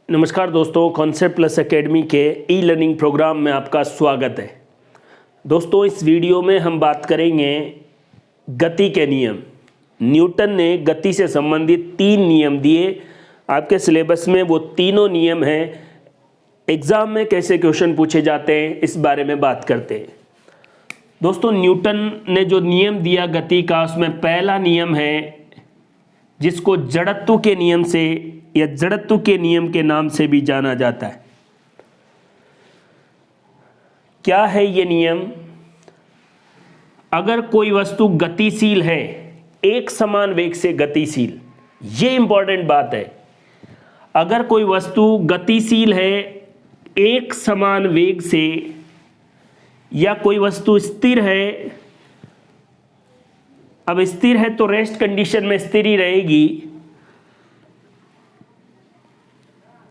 नमस्कार दोस्तों, concept plus academy के ई लर्निंग प्रोग्राम में आपका स्वागत है। दोस्तों, इस वीडियो में हम बात करेंगे गति के नियम। न्यूटन ने गति से संबंधित 3 नियम दिए। आपके सिलेबस में वो तीनों नियम हैं। एग्ज़ाम में कैसे क्वेश्चन पूछे जाते हैं इस बारे में बात करते हैं। दोस्तों, न्यूटन ने जो नियम दिया गति का, उसमें पहला नियम है जिसको जड़त्व के नियम से या जड़त्व के नियम के नाम से भी जाना जाता है। क्या है ये नियम? अगर कोई वस्तु गतिशील है, एक समान वेग से गतिशील, ये इंपॉर्टेंट बात है। अगर कोई वस्तु गतिशील है एक समान वेग से, या कोई वस्तु स्थिर है, अब स्थिर है तो रेस्ट कंडीशन में स्थिर ही रहेगी।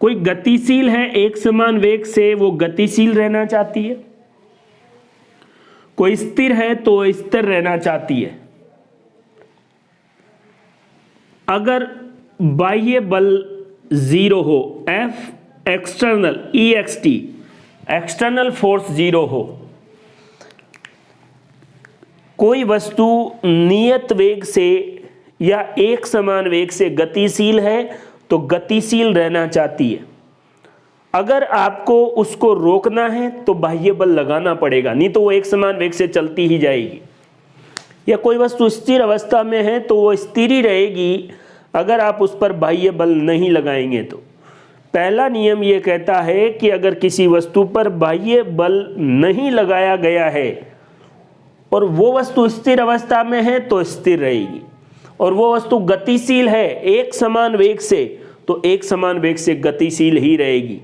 कोई गतिशील है एक समान वेग से, वो गतिशील रहना चाहती है। कोई स्थिर है तो स्थिर रहना चाहती है। अगर बाह्य बल 0 हो, F external EXT external force 0 हो, कोई वस्तु नियत वेग से या एक समान वेग से गतिशील है तो गतिशील रहना चाहती है। अगर आपको उसको रोकना है तो बाह्य बल लगाना पड़ेगा, नहीं तो वो एक समान वेग से चलती ही जाएगी। या कोई वस्तु स्थिर अवस्था में है तो वो स्थिर ही रहेगी अगर आप उस पर बाह्य बल नहीं लगाएंगे तो। पहला नियम ये कहता है कि अगर किसी वस्तु पर बाह्य बल नहीं लगाया गया है और वो वस्तु स्थिर अवस्था में है तो स्थिर रहेगी, और वो वस्तु गतिशील है एक समान वेग से तो एक समान वेग से गतिशील ही रहेगी।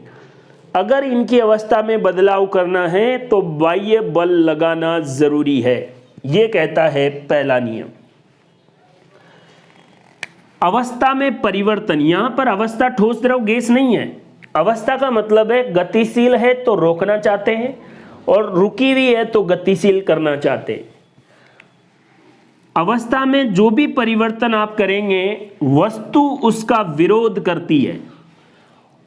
अगर इनकी अवस्था में बदलाव करना है तो बाह्य बल लगाना जरूरी है, ये कहता है पहला नियम। अवस्था में परिवर्तन, यहां पर अवस्था ठोस द्रव गैस नहीं है। अवस्था का मतलब है गतिशील है तो रोकना चाहते हैं, और रुकी हुई है तो गतिशील करना चाहते हैं। अवस्था में जो भी परिवर्तन आप करेंगे वस्तु उसका विरोध करती है,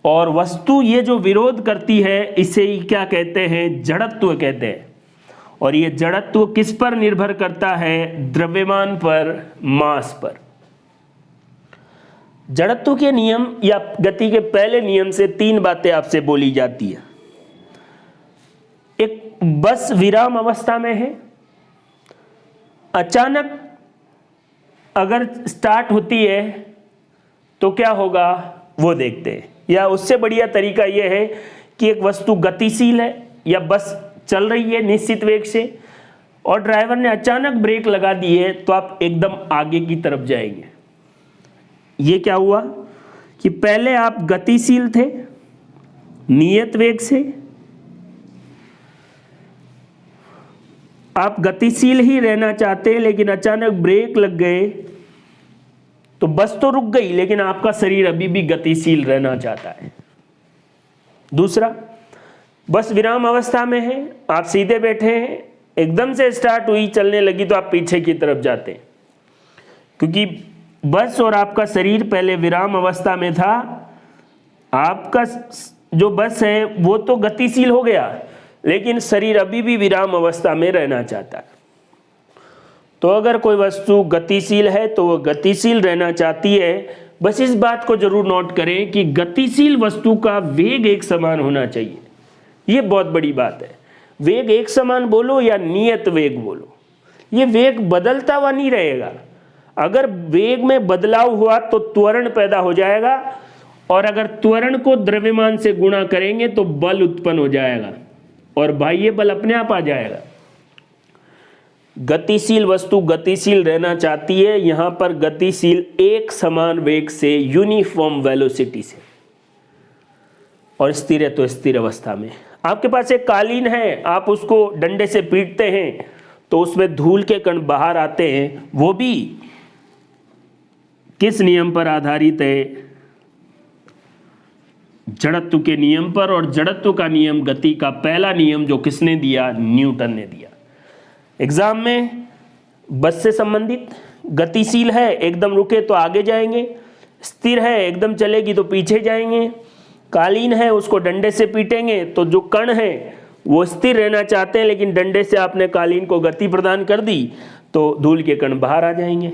और वस्तु ये जो विरोध करती है इसे ही क्या कहते हैं? जड़त्व कहते हैं। और ये जड़त्व किस पर निर्भर करता है? द्रव्यमान पर, मास पर। जड़त्व के नियम या गति के पहले नियम से 3 बातें आपसे बोली जाती है। एक बस विराम अवस्था में है, अचानक अगर स्टार्ट होती है तो क्या होगा वो देखते हैं। या उससे बढ़िया तरीका यह है कि एक वस्तु गतिशील है या बस चल रही है निश्चित वेग से, और ड्राइवर ने अचानक ब्रेक लगा दी है तो आप एकदम आगे की तरफ जाएंगे। ये क्या हुआ कि पहले आप गतिशील थे नियत वेग से, आप गतिशील ही रहना चाहते हैं, लेकिन अचानक ब्रेक लग गए तो बस तो रुक गई, लेकिन आपका शरीर अभी भी गतिशील रहना चाहता है। दूसरा, बस विराम अवस्था में है, आप सीधे बैठे हैं, एकदम से स्टार्ट हुई चलने लगी तो आप पीछे की तरफ जाते हैं, क्योंकि बस और आपका शरीर पहले विराम अवस्था में था। आपका जो बस है वो तो गतिशील हो गया, लेकिन शरीर अभी भी विराम अवस्था में रहना चाहता है। तो अगर कोई वस्तु गतिशील है तो वो गतिशील रहना चाहती है। बस इस बात को जरूर नोट करें कि गतिशील वस्तु का वेग एक समान होना चाहिए। ये बहुत बड़ी बात है। वेग एक समान बोलो या नियत वेग बोलो, ये वेग बदलता हुआ नहीं रहेगा। अगर वेग में बदलाव हुआ तो त्वरण पैदा हो जाएगा, और अगर त्वरण को द्रव्यमान से गुणा करेंगे तो बल उत्पन्न हो जाएगा और बाह्य बल अपने आप आ जाएगा। गतिशील वस्तु गतिशील रहना चाहती है। यहां पर गतिशील एक समान वेग से, यूनिफॉर्म वेलोसिटी से, और स्थिर है तो स्थिर अवस्था में। आपके पास एक कालीन है, आप उसको डंडे से पीटते हैं तो उसमें धूल के कण बाहर आते हैं, वो भी किस नियम पर आधारित है? जड़त्व के नियम पर। और जड़त्व का नियम, गति का पहला नियम जो किसने दिया? न्यूटन ने दिया। एग्जाम में बस से संबंधित, गतिशील है एकदम रुके तो आगे जाएंगे, स्थिर है एकदम चलेगी तो पीछे जाएंगे, कालीन है उसको डंडे से पीटेंगे तो जो कण है वो स्थिर रहना चाहते हैं, लेकिन डंडे से आपने कालीन को गति प्रदान कर दी तो धूल के कण बाहर आ जाएंगे।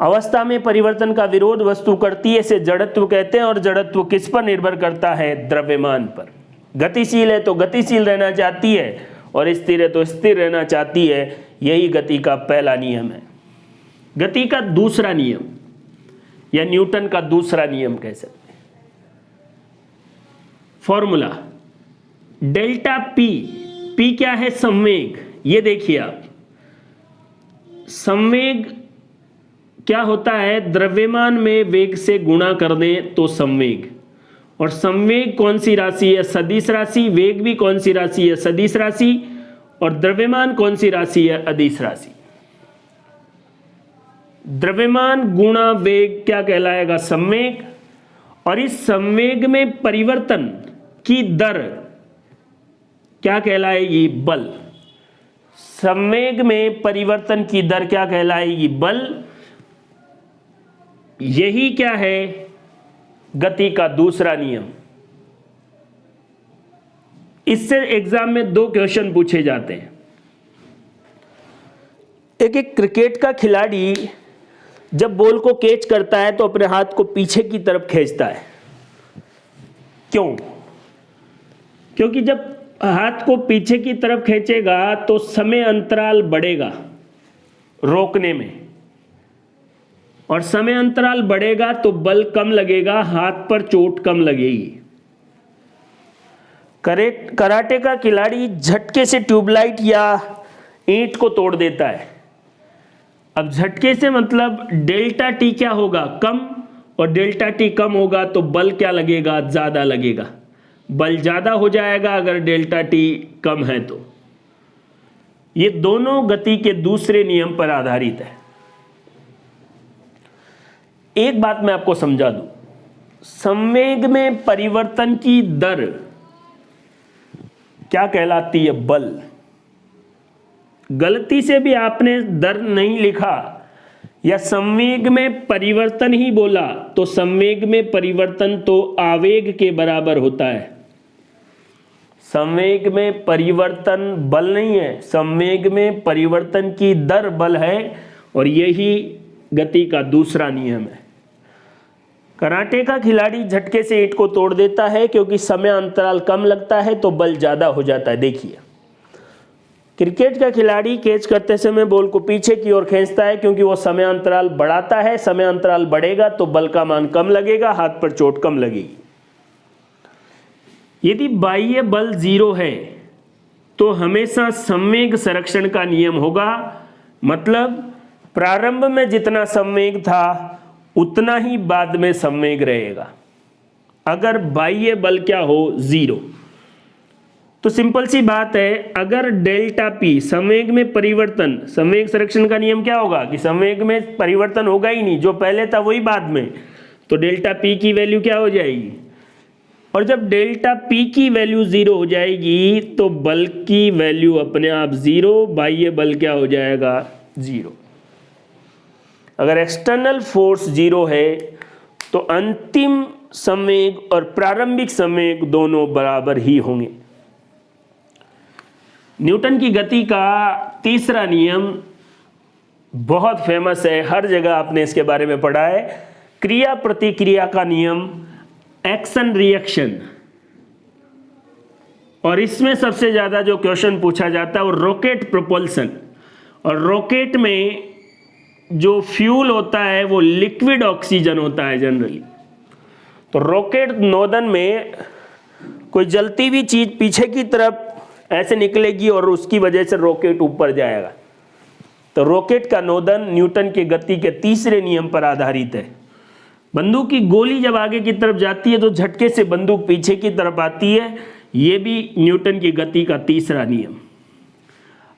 अवस्था में परिवर्तन का विरोध वस्तु करती है, इसे जड़त्व कहते हैं। और जड़त्व किस पर निर्भर करता है? द्रव्यमान पर। गतिशील है तो गतिशील रहना चाहती है, और स्थिर है तो स्थिर रहना चाहती है। यही गति का पहला नियम है। गति का दूसरा नियम या न्यूटन का दूसरा नियम कह सकते हैं। Formula delta P. पी क्या है? संवेग। ये देखिए आप, संवेग क्या होता है? द्रव्यमान में वेग से गुणा कर दें तो संवेग। और संवेग कौन सी राशि है? सदिश राशि। वेग भी कौन सी राशि है? सदिश राशि। और द्रव्यमान कौन सी राशि है? अदिश राशि। द्रव्यमान गुणा वेग क्या कहलाएगा? संवेग। और इस संवेग में परिवर्तन की दर क्या कहलाएगी? बल। संवेग में परिवर्तन की दर क्या कहलाएगी? बल। यही क्या है? गति का दूसरा नियम। इससे एग्जाम में 2 क्वेश्चन पूछे जाते हैं। एक क्रिकेट का खिलाड़ी जब बॉल को कैच करता है तो अपने हाथ को पीछे की तरफ खींचता है। क्यों? क्योंकि जब हाथ को पीछे की तरफ खींचेगा तो समय अंतराल बढ़ेगा रोकने में, और समय अंतराल बढ़ेगा तो बल कम लगेगा, हाथ पर चोट कम लगेगी। कराटे का खिलाड़ी झटके से ट्यूबलाइट या ईंट को तोड़ देता है। अब झटके से मतलब डेल्टा टी क्या होगा? कम। और डेल्टा टी कम होगा तो बल क्या लगेगा? ज्यादा लगेगा। बल ज्यादा हो जाएगा अगर डेल्टा टी कम है तो। ये दोनों गति के दूसरे नियम पर आधारित है। एक बात मैं आपको समझा दूं, संवेग में परिवर्तन की दर क्या कहलाती है? बल। गलती से भी आपने दर नहीं लिखा या संवेग में परिवर्तन ही बोला तो संवेग में परिवर्तन तो आवेग के बराबर होता है। संवेग में परिवर्तन बल नहीं है, संवेग में परिवर्तन की दर बल है, और यही गति का दूसरा नियम है। कराटे का खिलाड़ी झटके से ईंट को तोड़ देता है क्योंकि समय अंतराल कम लगता है तो बल ज्यादा हो जाता है। देखिए, क्रिकेट का खिलाड़ी कैच करते समय बॉल को पीछे की ओर खींचता है क्योंकि वो समय अंतराल बढ़ाता है। समय अंतराल बढ़ेगा तो बल का मान कम लगेगा, हाथ पर चोट कम लगेगी। यदि बाह्य बल 0 है तो हमेशा संवेग संरक्षण का नियम होगा। मतलब प्रारंभ में जितना संवेग था उतना ही बाद में संवेग रहेगा अगर बाह्य बल क्या हो? 0। तो सिंपल सी बात है, अगर डेल्टा पी संवेग में परिवर्तन, संवेग संरक्षण का नियम क्या होगा कि संवेग में परिवर्तन होगा ही नहीं, जो पहले था वही बाद में, तो डेल्टा पी की वैल्यू क्या हो जाएगी? और जब डेल्टा पी की वैल्यू 0 हो जाएगी तो बल की वैल्यू अपने आप 0, बाह्य बल क्या हो जाएगा? 0। अगर एक्सटर्नल फोर्स 0 है तो अंतिम संवेग और प्रारंभिक संवेग दोनों बराबर ही होंगे। न्यूटन की गति का तीसरा नियम बहुत फेमस है, हर जगह आपने इसके बारे में पढ़ा है। क्रिया प्रतिक्रिया का नियम, एक्शन रिएक्शन। और इसमें सबसे ज्यादा जो क्वेश्चन पूछा जाता है वो रॉकेट प्रोपल्सन। और रॉकेट में जो फ्यूल होता है वो लिक्विड ऑक्सीजन होता है जनरली। तो रॉकेट नोदन में कोई जलती हुई चीज पीछे की तरफ ऐसे निकलेगी और उसकी वजह से रॉकेट ऊपर जाएगा। तो रॉकेट का नोदन न्यूटन के गति के तीसरे नियम पर आधारित है। बंदूक की गोली जब आगे की तरफ जाती है तो झटके से बंदूक पीछे की तरफ आती है, यह भी न्यूटन की गति का तीसरा नियम।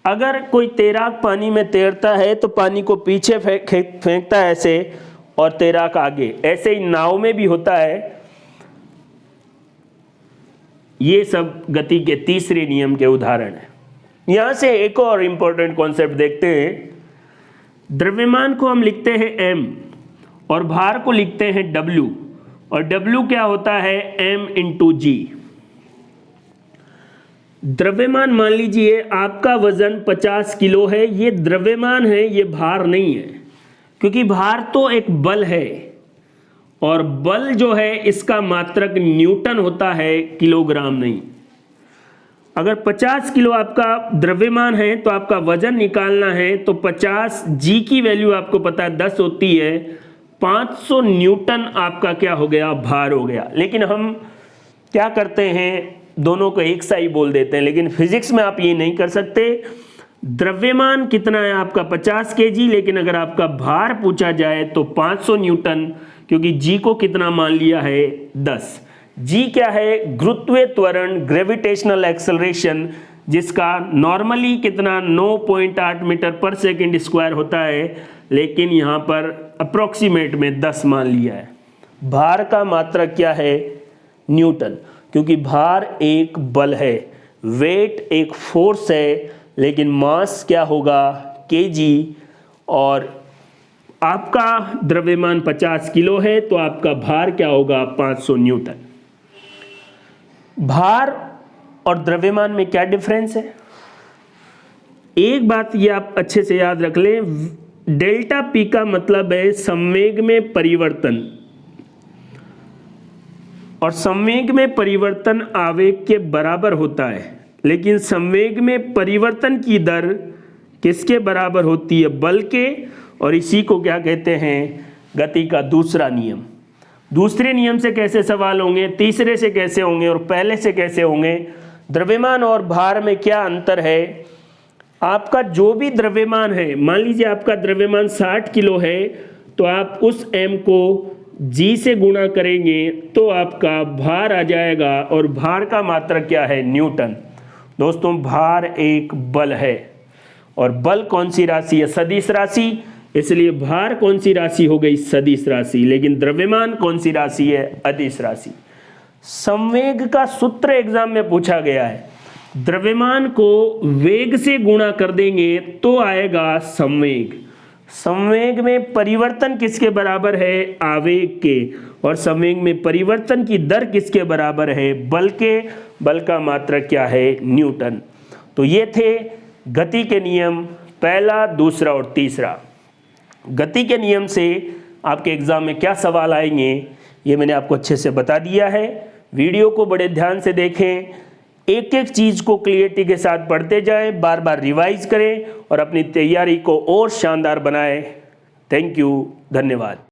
अगर कोई तैराक पानी में तैरता है तो पानी को पीछे फेंकता है ऐसे, और तैराक आगे, ऐसे ही नाव में भी होता है। ये सब गति के तीसरे नियम के उदाहरण हैं। यहां से एक और इंपॉर्टेंट कॉन्सेप्ट देखते हैं। द्रव्यमान को हम लिखते हैं m और भार को लिखते हैं w, और W क्या होता है, m इंटू जी। द्रव्यमान मान लीजिए आपका वजन 50 किलो है, ये द्रव्यमान है, ये भार नहीं है, क्योंकि भार तो एक बल है और बल जो है इसका मात्रक न्यूटन होता है, किलोग्राम नहीं। अगर 50 किलो आपका द्रव्यमान है तो आपका वजन निकालना है तो 50 जी की वैल्यू आपको पता है 10 होती है, 500 न्यूटन आपका क्या हो गया, भार हो गया। लेकिन हम क्या करते हैं, दोनों को एक सा ही बोल देते हैं, लेकिन फिजिक्स में आप ये नहीं कर सकते। द्रव्यमान कितना है आपका 50 केजी, लेकिन अगर आपका भार पूछा जाए तो 500 न्यूटन, क्योंकि जी को कितना मान लिया है, 10। जी क्या है, गुरुत्वीय त्वरण, ग्रेविटेशनल एक्सेलरेशन, जिसका नॉर्मली कितना 9.8 मीटर पर सेकंड स्क्वायर होता है, लेकिन यहाँ पर अप्रोक्सीमेट में 10 मान लिया है। भार का मात्रक क्या है, न्यूटन, क्योंकि भार एक बल है, वेट एक फोर्स है, लेकिन मास क्या होगा, केजी। और आपका द्रव्यमान 50 किलो है तो आपका भार क्या होगा, 500 न्यूटन। भार और द्रव्यमान में क्या डिफरेंस है, एक बात ये आप अच्छे से याद रख लें, डेल्टा पी का मतलब है संवेग में परिवर्तन, और संवेग में परिवर्तन आवेग के बराबर होता है, लेकिन संवेग में परिवर्तन की दर किसके बराबर होती है, बल के। और इसी को क्या कहते हैं, गति का दूसरा नियम। दूसरे नियम से कैसे सवाल होंगे, तीसरे से कैसे होंगे और पहले से कैसे होंगे। द्रव्यमान और भार में क्या अंतर है, आपका जो भी द्रव्यमान है, मान लीजिए आपका द्रव्यमान 60 किलो है तो आप उस m को g से गुणा करेंगे तो आपका भार आ जाएगा, और भार का मात्रक क्या है, न्यूटन। दोस्तों भार एक बल है और बल कौन सी राशि है, सदिश राशि, इसलिए भार कौन सी राशि हो गई, सदिश राशि, लेकिन द्रव्यमान कौन सी राशि है, अदिश राशि। संवेग का सूत्र एग्जाम में पूछा गया है, द्रव्यमान को वेग से गुणा कर देंगे तो आएगा संवेग। संवेग में परिवर्तन किसके बराबर है, आवेग के, और संवेग में परिवर्तन की दर किसके बराबर है, बल के। बल का मात्रक क्या है, न्यूटन। तो ये थे गति के नियम, पहला, दूसरा और तीसरा। गति के नियम से आपके एग्जाम में क्या सवाल आएंगे ये मैंने आपको अच्छे से बता दिया है। वीडियो को बड़े ध्यान से देखें, एक एक चीज को क्लियरिटी के साथ पढ़ते जाएं, बार बार रिवाइज करें और अपनी तैयारी को और शानदार बनाएं। थैंक यू, धन्यवाद।